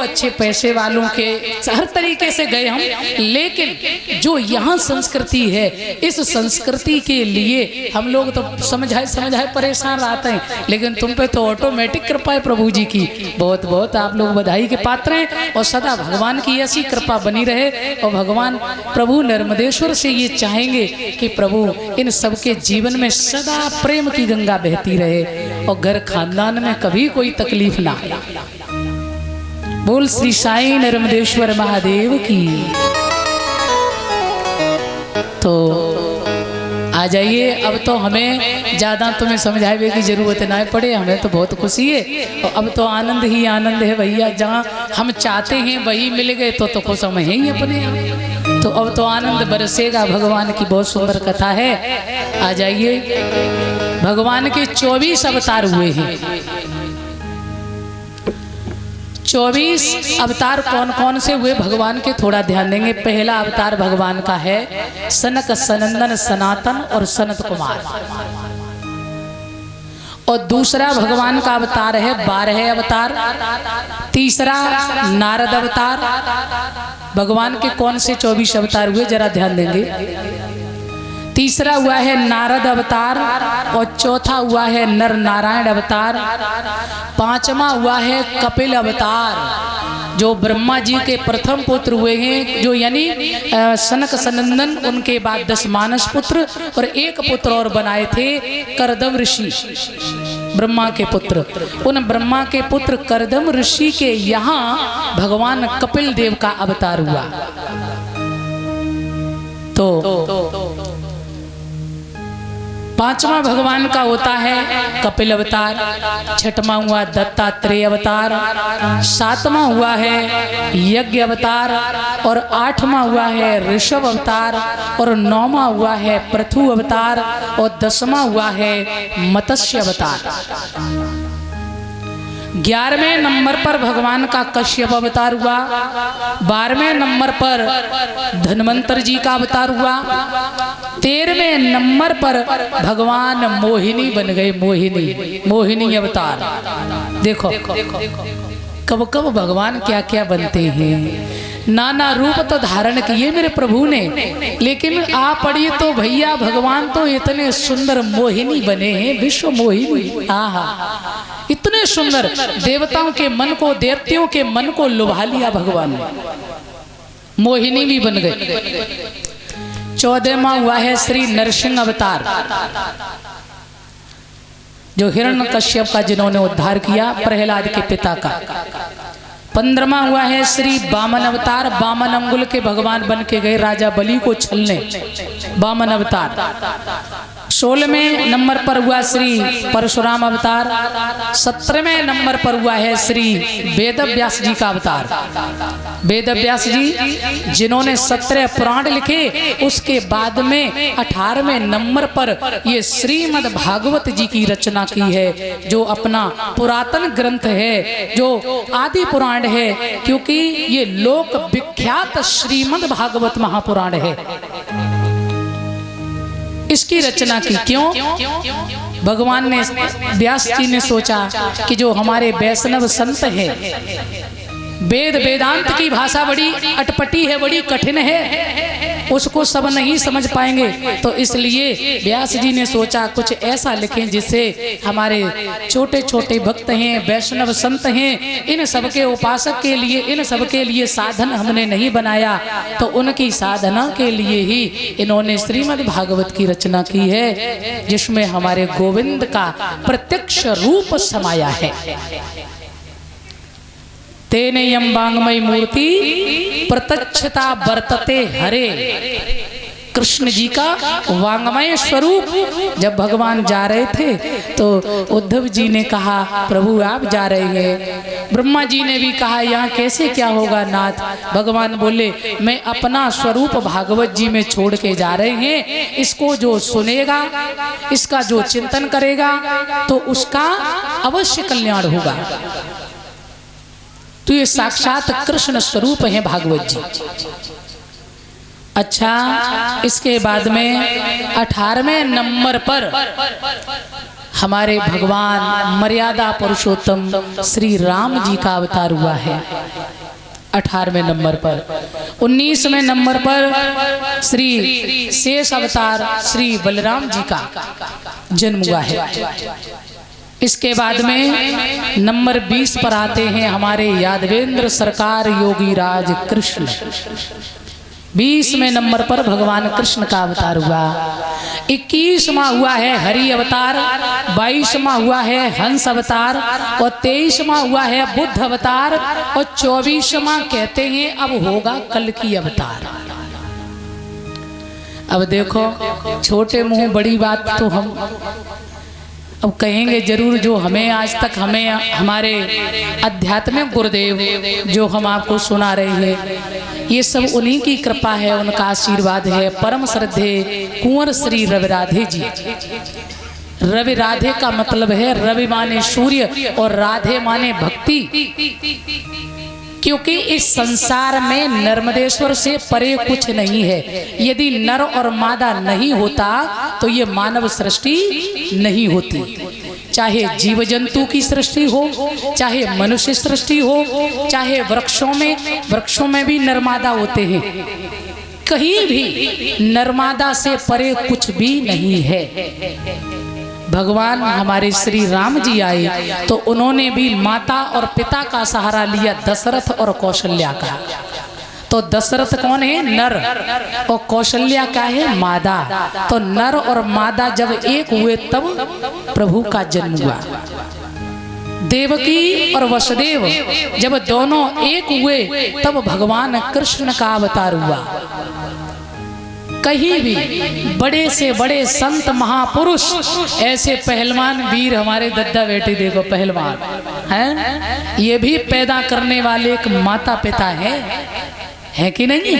अच्छे पैसे वालों के हर तरीके से गए हम, लेकिन जो यहाँ संस्कृति है, इस संस्कृति के लिए हम लोग तो समझाए परेशान रहते हैं, लेकिन तुम पे तो ऑटोमेटिक कृपा है प्रभु जी की। बहुत बहुत आप लोग बधाई के पात्र हैं और सदा भगवान की ऐसी कृपा बनी रहे। और भगवान प्रभु नर्मदेश्वर से ये चाहेंगे कि प्रभु इन सबके जीवन में सदा प्रेम की गंगा बहती रहे और घर खानदान में कभी कोई तकलीफ ना आए। बोल श्री साईं नर्मदेश्वर महादेव की। तो आ जाइए, अब तो हमें ज़्यादा तुम्हें समझाने की जरूरत ना पड़े, हमें तो बहुत खुशी है और अब तो आनंद ही आनंद है भैया। जहाँ हम चाहते हैं वही मिल गए तो खुश हम हैं ही अपने यहाँ। तो अब तो आनंद बरसेगा। भगवान की बहुत सुंदर कथा है, आ जाइए। भगवान के 24 अवतार हुए हैं। 24 अवतार कौन कौन से हुए भगवान के थोड़ा ध्यान देंगे। पहला अवतार भगवान का है सनक सनंदन सनातन और सनत कुमार, और दूसरा भगवान का अवतार है 12 अवतार। तीसरा नारद अवतार। भगवान के कौन से 24 अवतार हुए जरा ध्यान देंगे। तीसरा हुआ है नारद अवतार और चौथा हुआ है नर नारायण अवतार। पांचवा हुआ है कपिल अवतार, जो ब्रह्मा जी के प्रथम पुत्र हुए हैं, जो यानी सनक सनंदन, उनके बाद 10 मानस पुत्र और एक पुत्र और बनाए थे करदम ऋषि, ब्रह्मा के पुत्र। उन ब्रह्मा के पुत्र करदम ऋषि के यहाँ भगवान कपिल देव का अवतार हुआ। तो पांचवा भगवान का होता है कपिल अवतार, छठवां हुआ दत्तात्रेय अवतार, सातवां हुआ है यज्ञ अवतार, और आठवां हुआ है ऋषभ अवतार, और 9वां हुआ है पृथु अवतार, और 10वां हुआ है मत्स्य अवतार। 11वें नंबर पर भगवान का कश्यप अवतार हुआ। 12वें नंबर पर धन्वंतरि जी का अवतार हुआ। 13वें नंबर पर भगवान मोहिनी बन गए, मोहिनी अवतार। देखो कब कब भगवान क्या क्या बनते हैं, नाना रूप तो धारण किए मेरे प्रभु ने। लेकिन आप पढ़िए तो भैया भगवान तो इतने सुंदर मोहिनी बने हैं, विश्व मोहिनी। आहा, इतने सुंदर, देवताओं के मन को, देवतियों के मन को लुभा लिया भगवान ने, मोहिनी भी बन गए। 14वां हुआ है श्री नरसिंह अवतार, जो हिरण्यकश्यप का जिन्होंने उद्धार किया, प्रहलाद के पिता का। 15वां हुआ है श्री वामन अवतार, वामन अंगुल के भगवान बन के गए राजा बलि को छलने, वामन अवतार। 16वें नंबर पर हुआ श्री परशुराम अवतार। 17वें नंबर पर हुआ है श्री वेदव्यास जी का अवतार। वेदव्यास जी जिन्होंने 17 पुराण लिखे, उसके बाद में 18वें नंबर पर ये श्रीमद् भागवत जी की रचना की है, जो अपना पुरातन ग्रंथ है, जो आदि पुराण है, क्योंकि ये लोक विख्यात श्रीमद् भागवत महापुराण है। इसकी रचना की क्यों? भगवान ने, व्यास जी ने सोचा कि जो हमारे वैष्णव संत हैं, वेद वेदांत की भाषा बड़ी अटपटी है, बड़ी कठिन है, उसको सब नहीं समझ पाएंगे। तो इसलिए व्यास जी ने सोचा कुछ ऐसा लिखें जिससे हमारे छोटे छोटे भक्त हैं, वैष्णव संत हैं, इन सबके उपासक के लिए, इन सबके लिए साधन हमने नहीं बनाया, तो उनकी साधना के लिए ही इन्होंने श्रीमद् भागवत की रचना की है, जिसमें हमारे गोविंद का प्रत्यक्ष रूप समाया है। तेनेयम वांगमय मूर्ति प्रत्यक्षता वर्तते हरे। कृष्ण जी का वांगमय स्वरूप। जब भगवान जा रहे थे तो उद्धव जी ने कहा प्रभु आप जा रहे हैं। ब्रह्मा जी ने भी कहा यहाँ कैसे क्या होगा नाथ। भगवान बोले मैं अपना स्वरूप भागवत जी में छोड़ के जा रहे हैं, इसको जो सुनेगा, इसका जो चिंतन करेगा तो उसका अवश्य कल्याण होगा। तो ये साक्षात कृष्ण स्वरूप है भागवत जी। अच्छा, इसके बाद में 18वें नंबर पर हमारे भगवान मर्यादा पुरुषोत्तम श्री राम जी का अवतार हुआ है। 18वें नंबर पर। 19वें नंबर पर श्री शेष अवतार श्री बलराम जी का जन्म हुआ है। इसके बाद में नंबर 20 पर आते हैं हमारे यादवेंद्र सरकार योगी राज कृष्ण। 20वें नंबर पर भगवान कृष्ण का अवतार हुआ। 21वां हुआ है हरि अवतार, 22वां हुआ है हंस अवतार और 23वां हुआ है बुद्ध अवतार और 24वां कहते हैं अब होगा कल्कि अवतार। अब देखो छोटे मुंह बड़ी बात तो हम अब कहेंगे जरूर, जो हमें आज तक हमें हमारे आध्यात्मिक गुरुदेव जो हम आपको सुना रहे हैं, ये सब उन्हीं की कृपा है, उनका आशीर्वाद है। परम श्रद्धे कुंवर श्री रवि राधे जी। रवि राधे का मतलब है रवि माने सूर्य और राधे माने भक्ति, क्योंकि इस संसार में नर्मदेश्वर से परे कुछ नहीं है। यदि नर और मादा नहीं होता तो ये मानव सृष्टि नहीं होती। चाहे जीव जंतु की सृष्टि हो, चाहे मनुष्य सृष्टि हो, चाहे वृक्षों में भी नरमादा होते हैं। कहीं भी नर्मदा से परे कुछ भी नहीं है। भगवान हमारे श्री राम जी आए तो उन्होंने भी माता और पिता का सहारा लिया, दशरथ और कौशल्या का। तो दशरथ कौन है? नर, और कौशल्या क्या है? मादा। तो नर और मादा जब एक हुए तब प्रभु का जन्म हुआ। देवकी और वसुदेव जब दोनों एक हुए तब भगवान कृष्ण का अवतार हुआ। कहीं भी बड़े से बड़े संत महापुरुष ऐसे पहलवान वीर हमारे दद्दा बेटे देखो पहलवान हैं, ये भी पैदा करने वाले एक माता पिता है कि नहीं?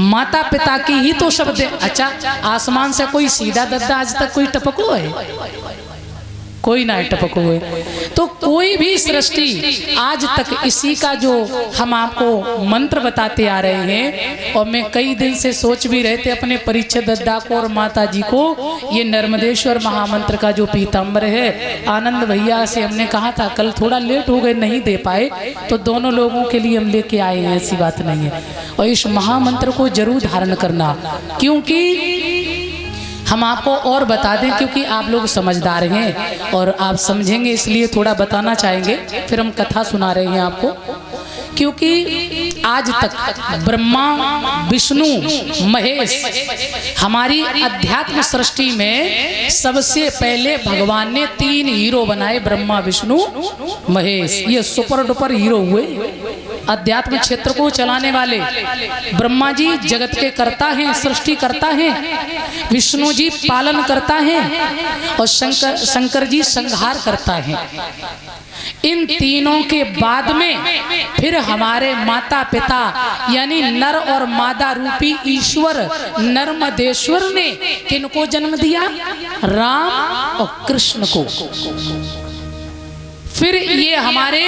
माता पिता की ही तो शब्द है। अच्छा, आसमान से कोई सीधा दद्दा आज तक कोई टपको है? कोई ना टपको हुए। तो कोई भी सृष्टि आज तक इसी का जो हम आपको मंत्र बताते आ रहे हैं, और मैं कई दिन से सोच भी रहे थे अपने परीक्षित दद्दा को और माता जी को, ये नर्मदेश्वर महामंत्र का जो पीताम्बर है, आनंद भैया से हमने कहा था, कल थोड़ा लेट हो गए नहीं दे पाए, तो दोनों लोगों के लिए हम लेके आए हैं, ऐसी बात नहीं है। और इस महामंत्र को जरूर धारण करना, क्योंकि हम आपको और बता दें, क्योंकि आप लोग समझदार हैं और आप समझेंगे इसलिए थोड़ा बताना चाहेंगे। फिर हम कथा सुना रहे हैं आपको, क्योंकि आज तक ब्रह्मा विष्णु महेश हमारी अध्यात्म सृष्टि में सबसे पहले भगवान ने 3 हीरो बनाए, ब्रह्मा विष्णु महेश। ये सुपर डुपर हीरो हुए अध्यात्म क्षेत्र को चलाने वाले। ब्रह्मा जी जगत के करता हैं, सृष्टि करता है, विष्णु जी पालन करता है और शंकर जी संहार करता है। इन तीनों के बाद में फिर हमारे माता पिता यानी नर और मादा रूपी ईश्वर नर्मदेश्वर ने किनको जन्म दिया? राम और कृष्ण को। फिर ये हमारे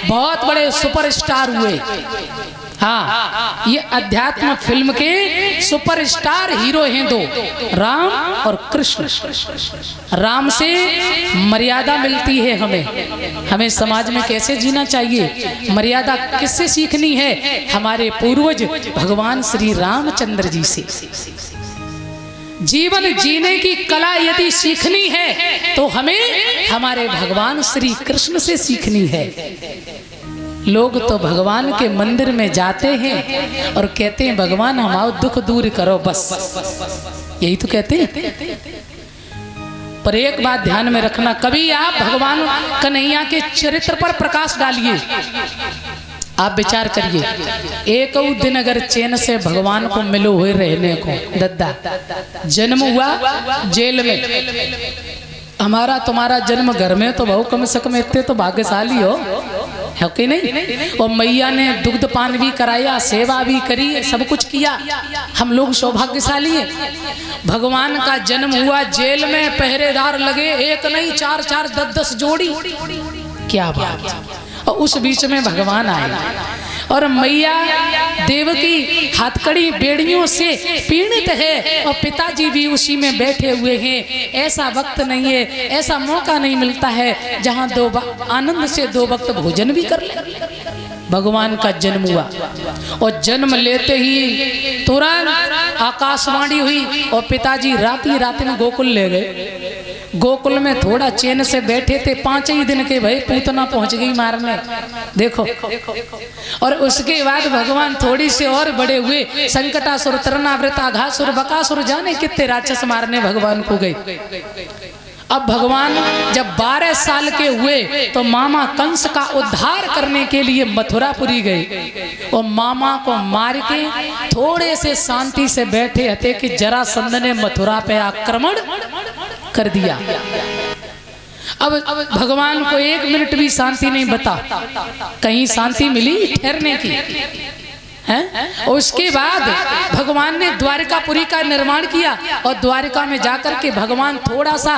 बहुत बड़े सुपरस्टार हुए। हाँ, ये अध्यात्म फिल्म के सुपरस्टार हीरो हैं 2, राम और कृष्ण। राम से मर्यादा मिलती है हमें समाज में कैसे जीना चाहिए, मर्यादा किससे सीखनी है? हमारे पूर्वज भगवान श्री रामचंद्र जी से। जीवन जीने की कला यदि सीखनी है तो हमें हमारे भगवान श्री कृष्ण से सीखनी है। लोग तो भगवान के मंदिर में जाते हैं और कहते हैं भगवान हमारा दुख दूर करो, बस यही तो कहते हैं। पर एक बात ध्यान में रखना, कभी आप भगवान कन्हैया के चरित्र पर प्रकाश डालिए। आप विचार करिए, एक दिन अगर चैन से भगवान को मिलो हुए रहने को, दद्दा जन्म हुआ जेल में, हमारा तुम्हारा जन्म घर में, तो बहु कम से कम इतने तो भाग्यशाली हो, है कि नहीं? और मैया ने दुग्ध पान भी कराया, सेवा भी करी, सब कुछ किया, हम लोग सौभाग्यशाली हैं। भगवान का जन्म हुआ जेल में, पहरेदार लगे, एक नहीं 4-4 10-10 जोड़ी, क्या बात। और उस बीच में भगवान आए और मैया देवकी हाथकड़ी बेड़ियों से पीड़ित है और पिताजी भी उसी में बैठे हुए हैं। ऐसा वक्त नहीं है, ऐसा मौका नहीं मिलता है जहां आनंद से 2 वक्त भोजन भी कर ले। भगवान का जन्म हुआ और जन्म लेते ही तुरंत आकाशवाणी हुई और पिताजी रात ही रात में गोकुल ले गए। गोकुल में थोड़ा चैन से बैठे थे, 5 ही दिन के भाई पूतना पहुंच गई मारने, देखो। और उसके बाद भगवान थोड़ी से और बड़े हुए, संकटासुर, तरणावृत, आघासुर, बकासुर, जाने कितने राक्षस मारने भगवान को गए। अब भगवान जब 12 साल के हुए तो मामा कंस का उद्धार करने के लिए मथुरापुरी गए और मामा को मार के थोड़े से शांति से बैठे हते कि जरासंध ने मथुरा पे आक्रमण कर दिया। अब भगवान को 1 मिनट भी शांति नहीं बता, कहीं शांति मिली ठहरने की है। और उसके बाद भगवान ने द्वारिकापुरी का निर्माण किया और द्वारिका में जाकर के भगवान थोड़ा सा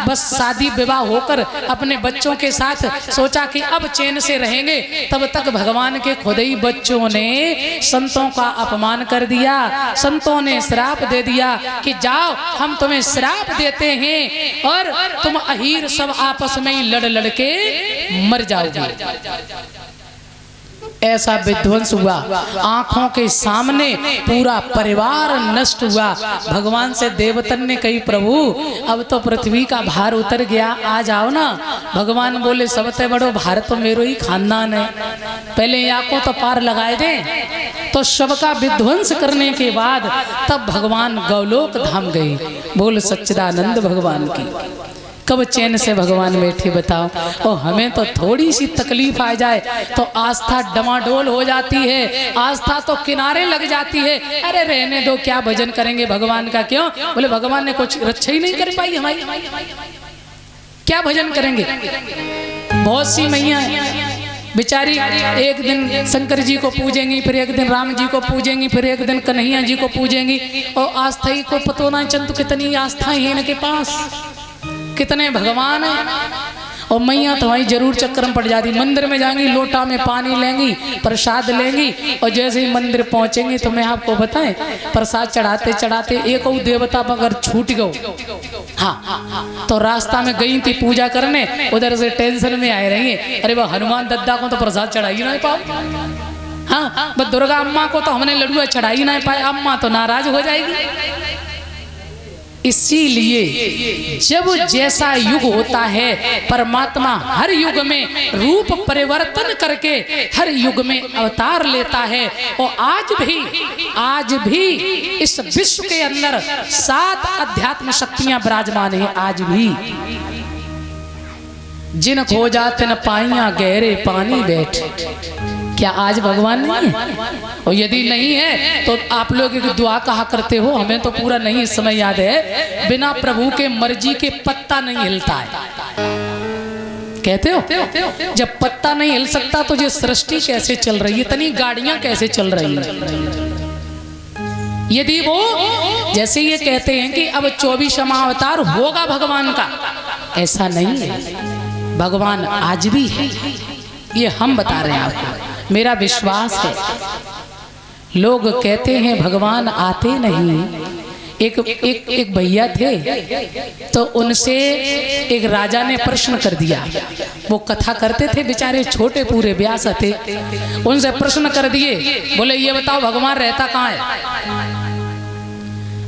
बस शादी विवाह होकर अपने बच्चों के साथ सोचा कि अब चैन से रहेंगे। तब तक भगवान के खुद ही बच्चों ने संतों का अपमान कर दिया। संतों ने श्राप दे दिया कि जाओ हम तुम्हें श्राप देते हैं और तुम अहीर सब आपस में ही लड़ लड़ के मर जाओगे। ऐसा विध्वंस हुआ, आंखों के सामने पूरा परिवार नष्ट हुआ। भगवान से देवतन ने कही प्रभु अब तो पृथ्वी का भार उतर गया, आ जाओ ना। भगवान बोले सबसे बड़ो भार तो मेरो ही खानदान है, पहले आंखों तो पार लगाए दें। तो शव का विध्वंस करने के बाद तब भगवान गौलोक धाम गए। बोल सच्चिदानंद भगवान की। कब चैन से भगवान बैठे बताओ। और हमें तो थोड़ी सी तकलीफ आ जाए तो आस्था डमाडोल हो जाती है, आस्था तो किनारे लग जाती है। अरे रहने दो, क्या भजन करेंगे भगवान का। क्यों? बोले भगवान ने कुछ रक्षा ही नहीं कर पाई हमारी, क्या भजन करेंगे। बहुत सी मैया बेचारी एक दिन शंकर जी को पूजेंगी, फिर एक दिन राम जी को पूजेंगी, फिर एक दिन कन्हैया जी को पूजेंगी। और आस्था ही को पतो ना चंतु कितनी आस्था है इनके पास, कितने भगवान हैं। और मैया तो वहीं जरूर चक्कर में पड़ जाती। मंदिर में जाएंगी, लोटा में पानी लेंगी, प्रसाद लेंगी और जैसे ही मंदिर पहुंचेंगी तो मैं आपको बताएं प्रसाद चढ़ाते चढ़ाते एक और देवता अगर छूट गो, हाँ तो रास्ता में गई थी पूजा करने, उधर से टेंशन में आए रही है। अरे वह हनुमान दद्दा को तो प्रसाद चढ़ाई नहीं पाओ, हाँ बस दुर्गा अम्मा को तो हमने लड्डू चढ़ाई नहीं पाए, अम्मा तो नाराज हो जाएगी। इसीलिए जब जैसा युग होता है परमात्मा हर युग में रूप परिवर्तन करके हर युग में अवतार लेता है। और आज भी इस विश्व के अंदर 7 अध्यात्म शक्तियां विराजमान हैं। आज भी जिन खो जाते न पाइया गहरे पानी बैठे, क्या आज भगवान नहीं है? और यदि नहीं है तो आप लोग एक दुआ कहा करते हो, हमें तो पूरा नहीं इस समय याद है, बिना प्रभु के मर्जी के पत्ता नहीं हिलता है, कहते हो। जब पत्ता नहीं हिल सकता तो ये सृष्टि कैसे चल रही है, इतनी गाड़ियां कैसे चल रही है। यदि वो जैसे ये कहते हैं कि अब 24वां अवतार होगा भगवान का, ऐसा नहीं है। भगवान आज भी है, ये हम बता रहे हैं आपको, मेरा विश्वास है। लोग कहते हैं भगवान आते नहीं। एक भैया थे तो उनसे एक राजा ने प्रश्न कर दिया। वो कथा करते थे बेचारे, छोटे पूरे व्यास थे। उनसे प्रश्न कर दिए, बोले ये बताओ भगवान रहता कहाँ है,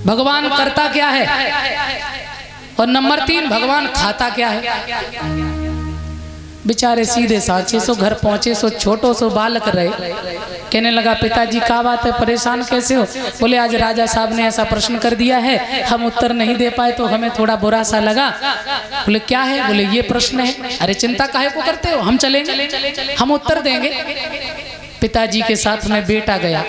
भगवान करता क्या है, और नंबर 3 भगवान खाता क्या है। बेचारे सीधे साचे सो घर पहुंचे, सो छोटो सो बालक रहे। कहने लगा पिताजी क्या बात है, परेशान कैसे हो। बोले आज राजा साहब ने ऐसा प्रश्न कर दिया है, हम उत्तर नहीं दे पाए तो हमें थोड़ा बुरा सा लगा। बोले क्या है, बोले ये प्रश्न है। अरे चिंता काहे को करते हो, हम चलेंगे, हम उत्तर देंगे। पिताजी के साथ में बेटा गया,